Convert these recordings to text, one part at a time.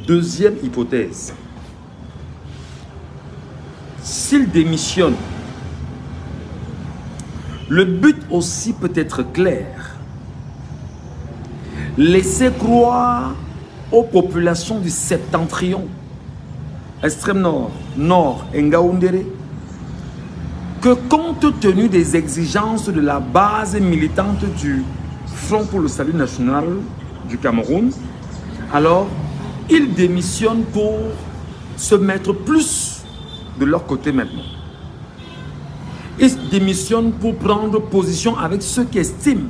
Deuxième hypothèse. S'il démissionne, le but aussi peut être clair. Laisser croire aux populations du septentrion, extrême nord, nord, Ngaoundéré, que compte tenu des exigences de la base militante du Front pour le Salut National du Cameroun, alors ils démissionnent pour se mettre plus de leur côté maintenant. Ils démissionnent pour prendre position avec ceux qui estiment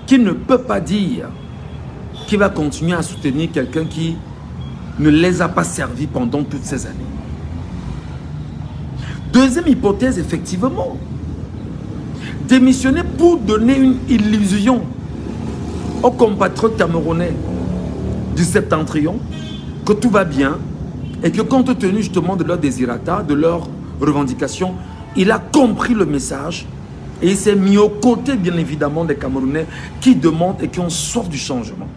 qu'il ne peut pas dire qu'il va continuer à soutenir quelqu'un qui ne les a pas servis pendant toutes ces années. Deuxième hypothèse, effectivement, démissionner pour donner une illusion aux compatriotes camerounais du septentrion que tout va bien et que compte tenu justement de leur désirata, de leurs revendications, il a compris le message et il s'est mis aux côtés bien évidemment des Camerounais qui demandent et qui ont soif du changement.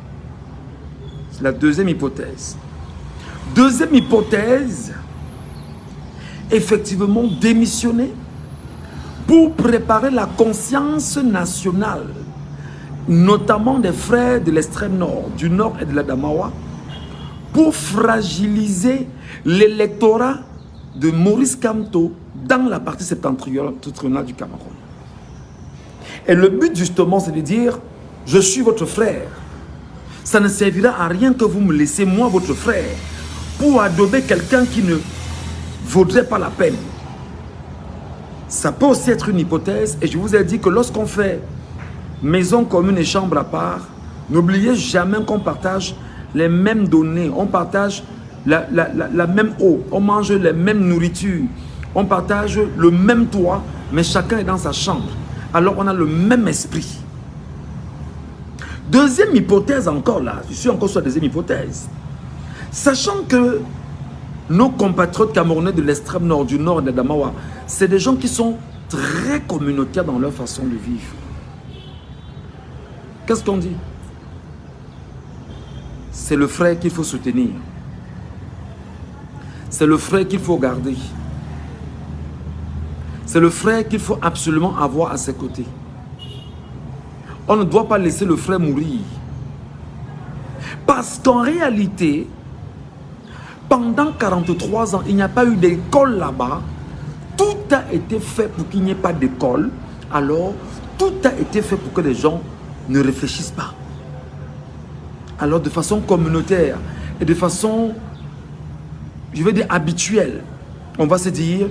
C'est la deuxième hypothèse. Deuxième hypothèse, effectivement démissionner pour préparer la conscience nationale, notamment des frères de l'extrême nord, du nord et de l'Adamawa, pour fragiliser l'électorat de Maurice Kamto dans la partie septentrionale du Cameroun. Et le but justement, c'est de dire, je suis votre frère. Ça ne servira à rien que vous me laissez, moi, votre frère, pour adober quelqu'un qui ne vaudrait pas la peine. Ça peut aussi être une hypothèse, et je vous ai dit que lorsqu'on fait maison commune et chambre à part, n'oubliez jamais qu'on partage les mêmes données, on partage la même eau, on mange les mêmes nourritures, on partage le même toit, mais chacun est dans sa chambre. Alors on a le même esprit. Deuxième hypothèse encore là, je suis encore sur la deuxième hypothèse. Sachant que nos compatriotes camerounais de l'extrême nord, du nord et de l'Adamawa, c'est des gens qui sont très communautaires dans leur façon de vivre. Qu'est-ce qu'on dit? C'est le frère qu'il faut soutenir. C'est le frère qu'il faut garder. C'est le frère qu'il faut absolument avoir à ses côtés. On ne doit pas laisser le frère mourir. Parce qu'en réalité, pendant 43 ans, il n'y a pas eu d'école là-bas. Tout a été fait pour qu'il n'y ait pas d'école. Alors, tout a été fait pour que les gens ne réfléchissent pas. Alors, de façon communautaire et de façon, je vais dire, habituelle, on va se dire,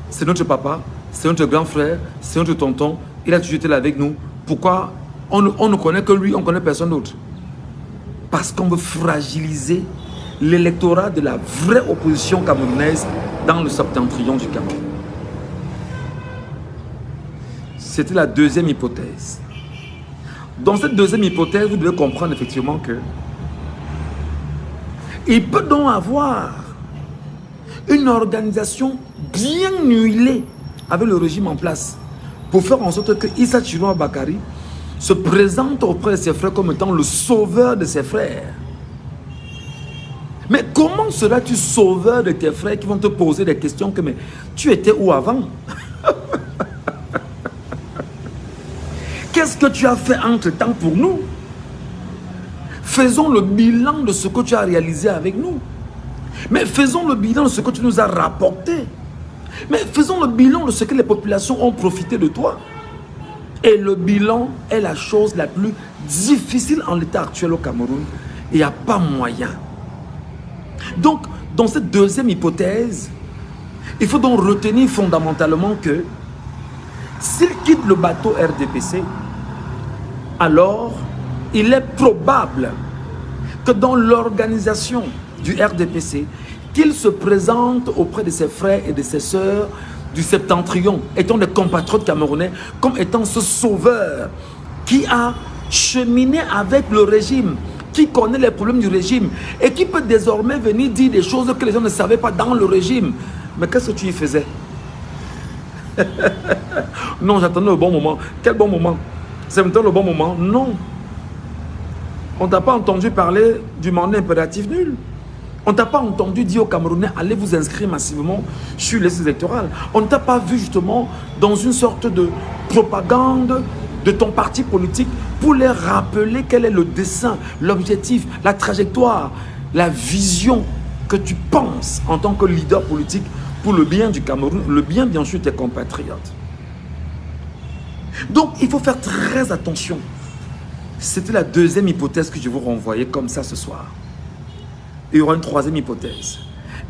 c'est notre papa, c'est notre grand frère, c'est notre tonton, il a toujours été là avec nous. Pourquoi on ne connaît que lui, on ne connaît personne d'autre? Parce qu'on veut fragiliser l'électorat de la vraie opposition camerounaise dans le septentrion du Cameroun. C'était la deuxième hypothèse. Dans cette deuxième hypothèse, vous devez comprendre effectivement que il peut donc avoir une organisation bien huilée avec le régime en place pour faire en sorte que Issa Chiroa Bakari se présente auprès de ses frères comme étant le sauveur de ses frères. Mais comment seras-tu sauveur de tes frères qui vont te poser des questions que mais tu étais où avant? Qu'est-ce que tu as fait entre-temps pour nous? Faisons le bilan de ce que tu as réalisé avec nous. Mais faisons le bilan de ce que tu nous as rapporté. Mais faisons le bilan de ce que les populations ont profité de toi. Et le bilan est la chose la plus difficile en l'état actuel au Cameroun. Il n'y a pas moyen. Donc, dans cette deuxième hypothèse, il faut donc retenir fondamentalement que s'il quitte le bateau RDPC, alors il est probable que dans l'organisation du RDPC, qu'il se présente auprès de ses frères et de ses sœurs du septentrion, étant des compatriotes camerounais, comme étant ce sauveur qui a cheminé avec le régime, qui connaît les problèmes du régime et qui peut désormais venir dire des choses que les gens ne savaient pas dans le régime. Mais qu'est-ce que tu y faisais? Non, j'attendais le bon moment. Quel bon moment? C'est maintenant le bon moment? Non. On ne t'a pas entendu parler du mandat impératif nul. On ne t'a pas entendu dire aux Camerounais, allez vous inscrire massivement sur les listes électorales. On ne t'a pas vu justement dans une sorte de propagande de ton parti politique pour les rappeler quel est le dessein, l'objectif, la trajectoire, la vision que tu penses en tant que leader politique pour le bien du Cameroun, le bien bien sûr de tes compatriotes. Donc il faut faire très attention. C'était la deuxième hypothèse que je vous renvoyais comme ça ce soir. Il y aura une troisième hypothèse.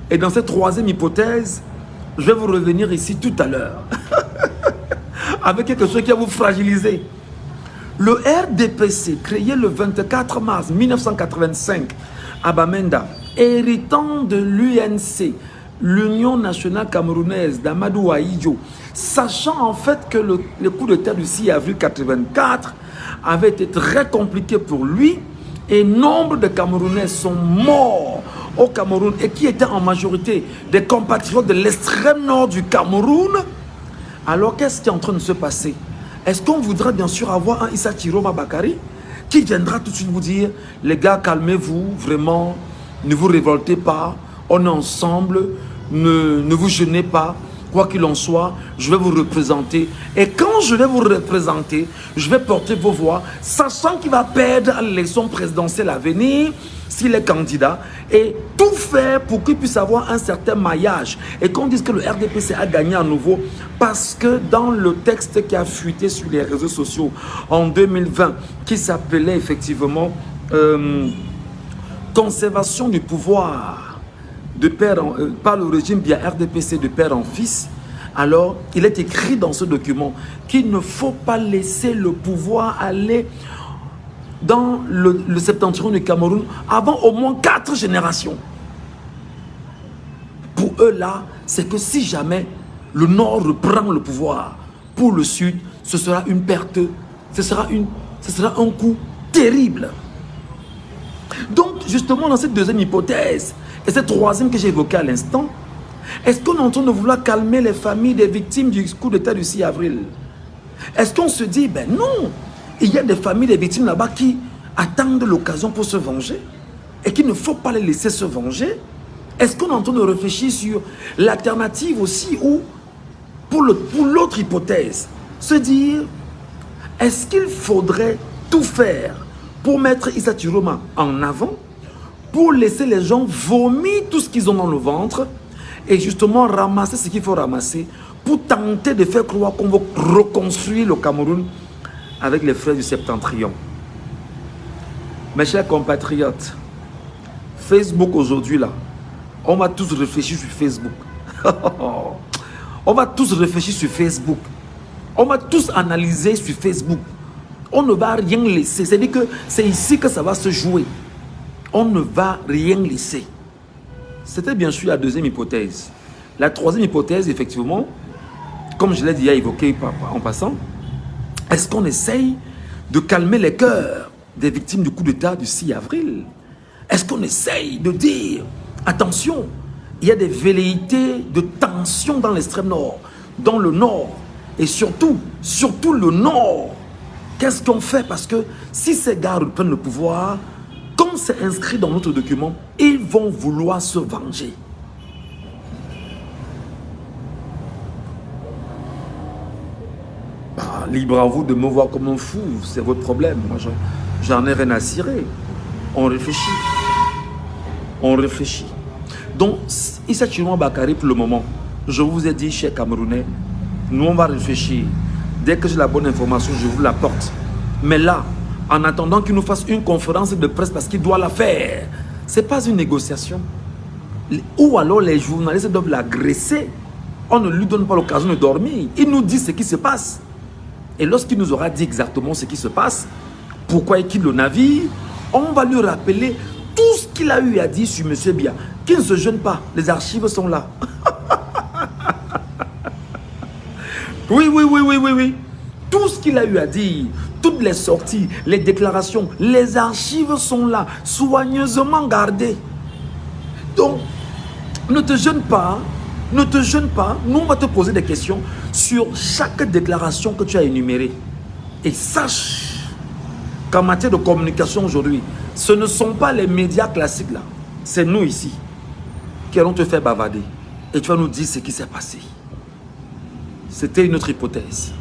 Et dans cette troisième hypothèse, je vais vous revenir ici tout à l'heure. Avec quelque chose qui va vous fragiliser. Le RDPC, créé le 24 mars 1985 à Bamenda, héritant de l'UNC, l'Union nationale camerounaise d'Amadou Ahidjo, sachant en fait que le coup d'État du 6 avril 1984 avait été très compliqué pour lui, et nombre de Camerounais sont morts au Cameroun et qui étaient en majorité des compatriotes de l'extrême nord du Cameroun. Alors qu'est-ce qui est en train de se passer? Est-ce qu'on voudra bien sûr avoir un Issa Chiroma Bakari qui viendra tout de suite vous dire, les gars, calmez-vous, vraiment, ne vous révoltez pas, on est ensemble, ne vous gênez pas. Quoi qu'il en soit, je vais vous représenter. Et quand je vais vous représenter, je vais porter vos voix, sachant qu'il va perdre à l'élection présidentielle à venir, s'il est candidat, et tout faire pour qu'il puisse avoir un certain maillage. Et qu'on dise que le RDPC a gagné à nouveau, parce que dans le texte qui a fuité sur les réseaux sociaux en 2020, qui s'appelait effectivement conservation du pouvoir de père par le régime via RDPC de père en fils, alors il est écrit dans ce document qu'il ne faut pas laisser le pouvoir aller dans le septentrion du Cameroun avant au moins 4 générations. Pour eux là, c'est que si jamais le nord reprend le pouvoir pour le sud, ce sera une perte, ce sera un coup terrible. Donc justement dans cette deuxième hypothèse, et cette troisième que j'ai évoquée à l'instant, est-ce qu'on est en train de vouloir calmer les familles des victimes du coup d'État du 6 avril? Est-ce qu'on se dit, ben non, il y a des familles des victimes là-bas qui attendent l'occasion pour se venger et qu'il ne faut pas les laisser se venger? Est-ce qu'on est en train de réfléchir sur l'alternative aussi ou pour l'autre hypothèse, se dire, est-ce qu'il faudrait tout faire pour mettre Issa Chiroma en avant, pour laisser les gens vomir tout ce qu'ils ont dans le ventre et justement ramasser ce qu'il faut ramasser pour tenter de faire croire qu'on va reconstruire le Cameroun avec les frères du septentrion. Mes chers compatriotes, Facebook aujourd'hui là, on va tous réfléchir sur Facebook. On va tous réfléchir sur Facebook. On va tous analyser sur Facebook. On ne va rien laisser. C'est-à-dire que c'est ici que ça va se jouer. On ne va rien laisser. C'était bien sûr la deuxième hypothèse. La troisième hypothèse, effectivement, comme je l'ai déjà évoqué en passant, est-ce qu'on essaye de calmer les cœurs des victimes du coup d'État du 6 avril? Est-ce qu'on essaye de dire, attention, il y a des velléités de tension dans l'extrême nord, dans le nord, et surtout le nord. Qu'est-ce qu'on fait? Parce que si ces gars reprennent le pouvoir, comme c'est inscrit dans notre document, ils vont vouloir se venger. Bah, libre à vous de me voir comme un fou, c'est votre problème. Moi, j'en ai rien à cirer. On réfléchit. On réfléchit. Donc, Issa Chiroma Bakari, pour le moment, je vous ai dit, chers Camerounais, nous on va réfléchir. Dès que j'ai la bonne information, je vous l'apporte. Mais là, en attendant qu'il nous fasse une conférence de presse parce qu'il doit la faire, ce n'est pas une négociation. Ou alors les journalistes doivent l'agresser. On ne lui donne pas l'occasion de dormir. Il nous dit ce qui se passe. Et lorsqu'il nous aura dit exactement ce qui se passe, pourquoi il quitte le navire, on va lui rappeler tout ce qu'il a eu à dire sur M. Bia. Qu'il ne se gêne pas, les archives sont là. Oui. Tout ce qu'il a eu à dire, toutes les sorties, les déclarations, les archives sont là, soigneusement gardées. Donc, ne te gêne pas, ne te gêne pas. Nous, on va te poser des questions sur chaque déclaration que tu as énumérée. Et sache qu'en matière de communication aujourd'hui, ce ne sont pas les médias classiques là, c'est nous ici. qui allons te faire bavader. Et tu vas nous dire ce qui s'est passé. C'était une autre hypothèse.